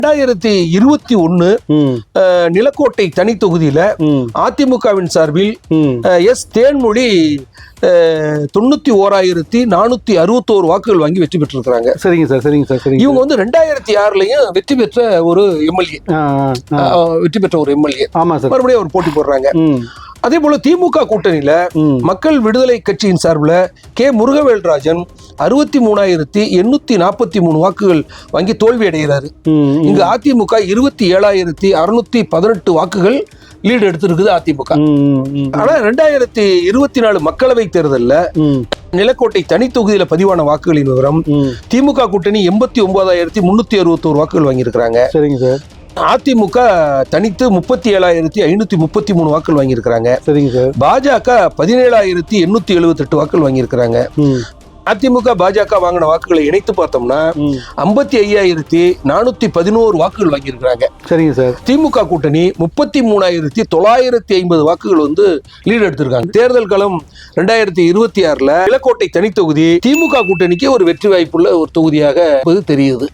2021 நிலக்கோட்டை தனி தொகுதியில அதிமுகவின் சார்பில் எஸ் தேன்மொழி 91,461 வாக்குகள் வாங்கி வெற்றி பெற்றிருக்கிறாங்க. சரிங்க சார், சரிங்க சார், சரிங்க. இவங்க வந்து 2006லயும் வெற்றி பெற்ற ஒரு எம்எல்ஏ. ஆமா சார். மறுபடியும் அவர் போட்டி போடுறாங்க. அதே போல திமுக கூட்டணியில மக்கள் விடுதலை கட்சியின் சார்பில் கே முருகவேல்ராஜன் 63,843 வாக்குகள் வாங்கி தோல்வி அடைகிறாரு. இங்கு அதிமுக 27,618 வாக்குகள் லீடு எடுத்திருக்குது அதிமுக. ஆனா 2024 மக்களவை தேர்தலில் நிலக்கோட்டை தனி தொகுதியில பதிவான வாக்குகளின் விவரம் திமுக கூட்டணி 89,361 வாக்குகள் வாங்கியிருக்கிறாங்க. சரிங்க சார். அதிமுக தனித்து 37,533 வாக்குகள் வாங்கியிருக்கிறாங்க. சரிங்க சார். பாஜக 17,878 வாக்குகள் வாங்கியிருக்கிறாங்க. அதிமுக பாஜக வாங்கின வாக்குகளை இணைத்து பார்த்தோம்னா 55,411 வாக்குகள் வாங்கியிருக்கிறாங்க. சரிங்க சார். திமுக கூட்டணி 33,950 வாக்குகள் வந்து லீடு எடுத்திருக்காங்க. தேர்தல் களம் 2026 நிலக்கோட்டை தனி தொகுதி திமுக கூட்டணிக்கு ஒரு வெற்றி வாய்ப்புள்ள ஒரு தொகுதியாக தெரியுது.